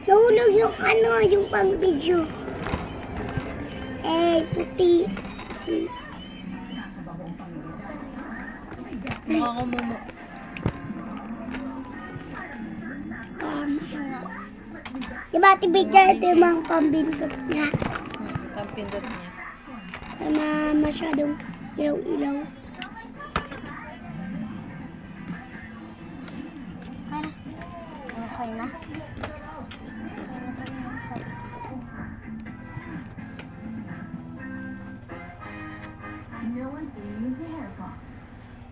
Nahulog yung ano, yung pang video. Puti. Mukha ko mumu. Diba, tibigyan ito yung mga pambindot niya. Pampindot niya. Na masyadong ilaw-ilaw. Okay na. No one's immune to hair fall.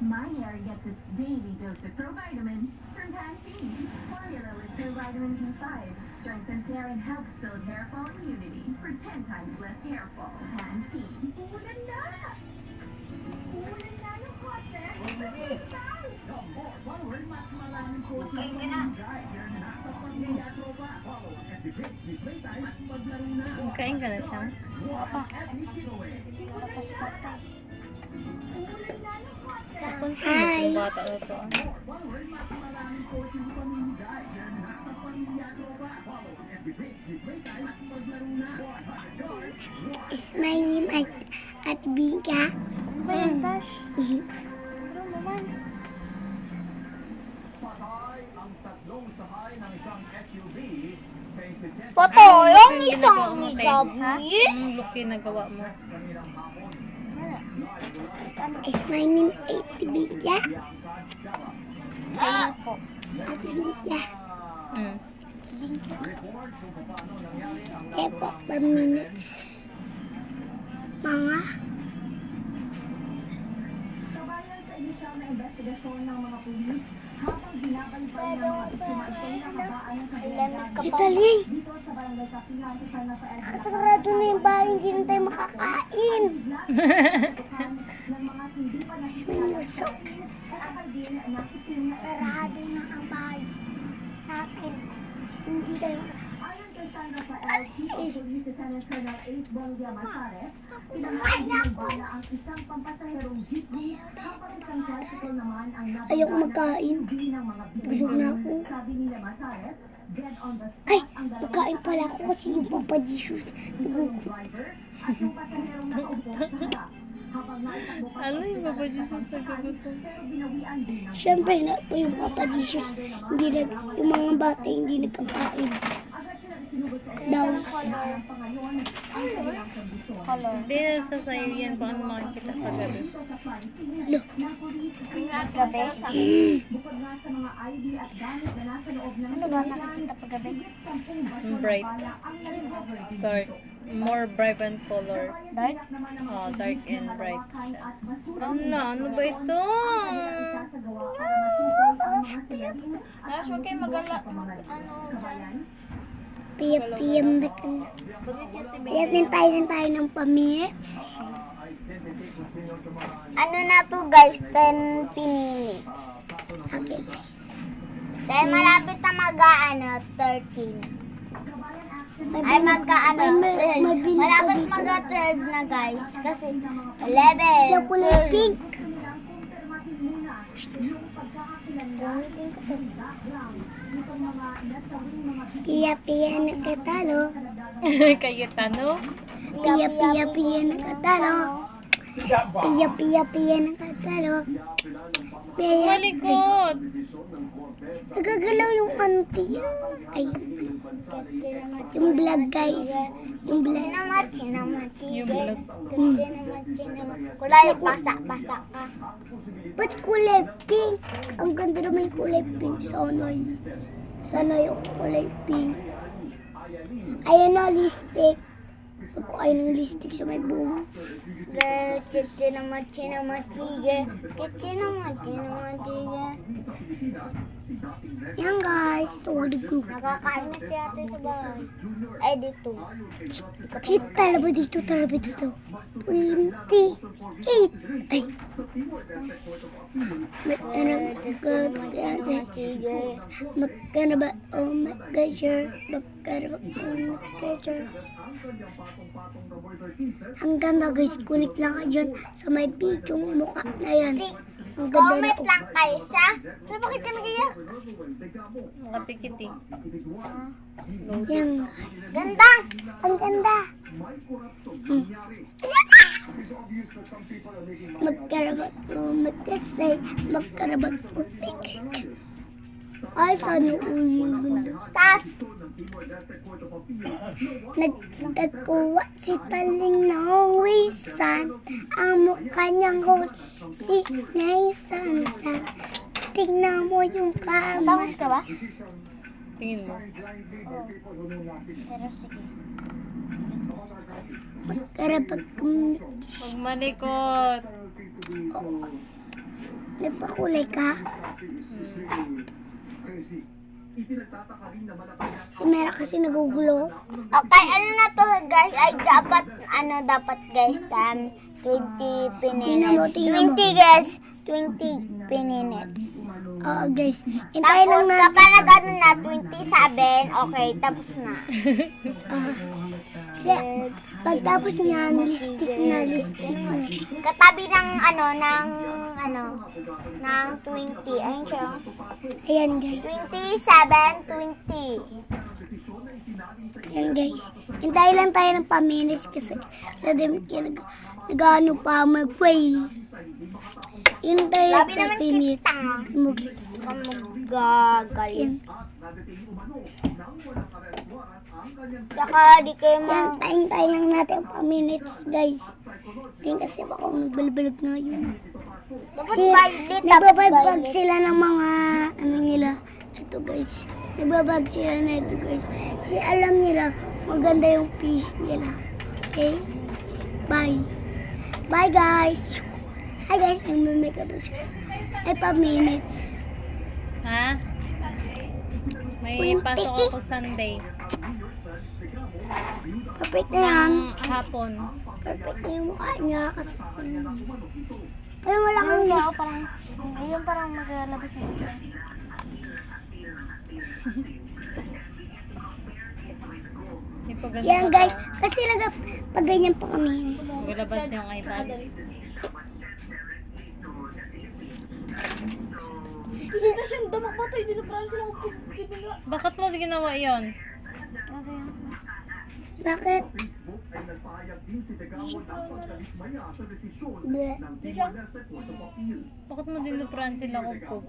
My hair gets its daily dose of provitamin from Pantene. Formula with provitamin B5 strengthens hair and helps build hair fall immunity for 10 times less hair fall. Pantene. Kain ka na siya? Kung sino itong bata na to? Is my name at Biga. Tash. Pero naman. Patay ang isang sabi. Ang luki na gawa mo. Is my name at Biga. Sino po? At Biga. Po, 5 minutes. Mga. Kabayan sa inisyal na investigasyon ng mga pulis, habang binabalipan ng mga biktima itong nakabaan ng kanilang Italing. dito sa barangay Kapihan sa San Rafael. Kasarado na yung bahay, hindi na tayo makakain. ng mga hindi pa Minuso. nakakal din na kiting Sarado na ang bahay natin. Hindi tayo ayon kay San Rafael Chief of Police Lieutenant Colonel Ace Bondia Masares, Kumain na ako. bala ang isang pampasaherong jeepney habang isang tricycle naman ang Ayoko magkain. ng mga Busog na ako. Sabi nila Masares, dead on the spot Ay, ang dalawang nakain pala ako kasi yung Papa Jesus. driver at yung pasaherong nakaupo sa harap. Habang naitakbo pa Ano yung Papa Jesus na kagutom? pero binawian din ng Siyempre na po yung Papa Jesus. Hindi yung mga bata hindi nagkakain. Daw. Color. Hindi na sasayo yan kung ano makikita sa gabi. Lo. Gabi. bukod nga sa mga ID at gamit na nasa loob ng Ano ba nakikita paggabi? Bright. Dark. More bright and color. Dark? Oh, dark and bright. Ano ba ito? Alas, huwag kayo mag-ano. Piyap-piyam na ka na. Piyap din tayo ng pamits. Ano na to guys? 10 minutes. Okay. Dahil malapit na mag-ano, 13. Ay magka-ano, Mabili malapit dito. mag-third na guys. Kasi 11. Yung kulay pink. Piya-piya nakatalo. Kayo tano? Piya-piya nakatalo. Piya-piya nakatalo. Piya. Malikot! Nagagalaw yung anti. Ay, yung vlog guys. Yung vlog. Yung vlog. Kulay pasa-pasa ka. Ba't kulay pink? Ang ganda naman yung kulay pink. Sana yung kulay pink. Ayun na, lipstick. Gusto ko kayo ng lipstick sa may buhok. Yan guys, story group. Nakakain na si ate sa bahay. Ay, dito. Cheat talaga dito, 28. Ay. Magkano ba? Oh my God, sure. Magkano ba? Oh my God, sure. Ang ganda guys, kunik lang ka dyan sa may video mukha na yan. Ang ganda na Comment lang kayo sa... So, bakit ka nag-iyak? Nakapikiti. Yan. Ganda! Ang ganda. Magkarabat po, magkasay, magkarabat po, pikik. Ay, sana uwi yung ganda. Tas, Nagkuha si Taling ng wisan. Ang mukha niyang hot si Naisan. Tingnan mo yung kamay. tapos ka ba? Tingin mo. Pero sige. Magkarabat po. Huwag malikot. Nagpakulay ka? Si Mera kasi nagugulo. Okay, ano na to guys? Ay, dapat guys, 20 Tingnan mo, pinines. tingnan mo. 20 guys, 20 pinines. Oo guys. Hintayin lang Tapos, natin. kapag nag-ano na, 27, okay, tapos na. Kasi pagtapos niya, listik na. Katabi ng ng 20. Ayun siya. Ayan guys. 27, 20. Ayan guys. Hintayin lang tayo ng paminis kasi sa dem nag-ano pa mag-pray. Hintayin lang Labi tayo naman pamit. kita. Magagaling. Tsaka di kayo Yan, tayo lang natin pa minutes, guys. Yan kasi baka nagbalbalag na yun. Dapat Kasi violet, tapos nagbabalbag violet. sila ng mga, ano nila, ito guys. Nagbabag sila na ito guys. Kasi alam nila, maganda yung piece nila. Okay? Bye. Bye guys. Hi guys, nagmamake up siya. Ay pa minutes. Ha? May pasok ako Sunday. Perfect na yan. Ng hapon. Perfect na yung mukha niya kasi. Parang wala kang list. Ngayon parang maglalabas na ito. Hindi pa ganun Yan ka guys, pa. kasi pag ganyan pa kami. Maglabas yung iPad. Sinta siyang damak pa tayo, dinaparahan sila ako kibila. Bakit mo ginawa yon? Bakit? Bleh. Bakit mo dinuprahan sila kukup?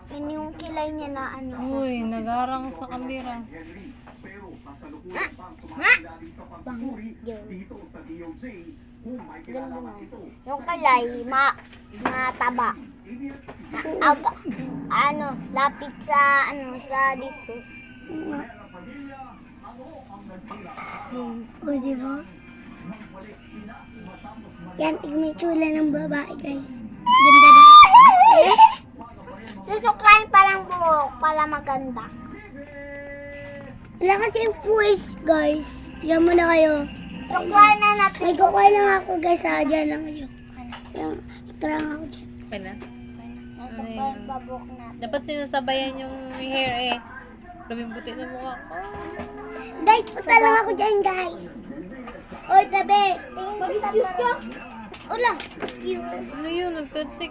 Yan yung kilay niya na ano. Uy, nagharang sa kamera. Ganda na. Yung kilay, mataba. Lapit sa, sa dito. O, diba? Yan, tignan mo yung tsula ng babae, guys. Ganda na. Susuklayin parang buhok para maganda. Wala kasi yung voice, guys. Diyan muna kayo. Suklayin na natin. May kukuha lang ako, guys. Diyan lang kayo. Yan, ito lang ako dyan. Okay na. Suklayin pa buhok natin. Dapat sinasabayan yung hair eh. Grabing buti ng mukha ko. Guys, punta lang ako dyan, guys. Oy, tabi. Mag-excuse ka? Wala. Excuse. Ano yun? Nagtudsik.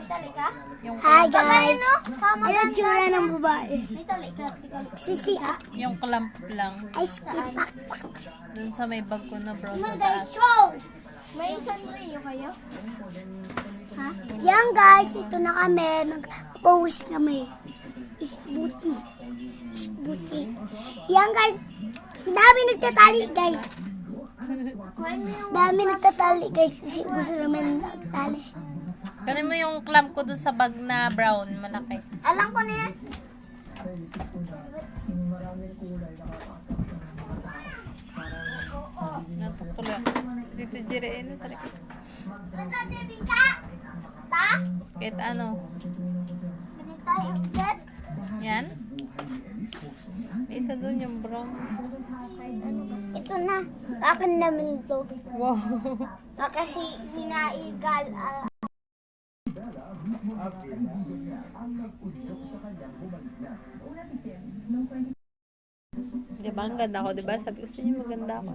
Tali ka? Yung Hi, clamp, guys. Tama Ano yung tsura ng babae? May tali ka. Sisi, yung clamp lang. ay skip back. Dun sa may bag ko na brown sa Guys, taas. show! May Sanrio kayo? Ha? Yan guys, ito na kami. Mag-pose kami. Isbuti. Isbuti. Yan guys, dami nagtatali guys. Dami nagtatali guys kasi gusto naman nagtali. Kanin mo yung clamp ko dun sa bag na brown, malaki. Alam ko na yan. Natutuloy ako. Dito jiriin. Nagtatabi ka? Ta? Kahit ano. Ganito yung get. Yan. May isa dun yung brown. Ito na. Akin naman to. Wow. Kasi hinaigal. Di ba? Ang ganda ko, di ba? Sabi ko sa inyo maganda ako.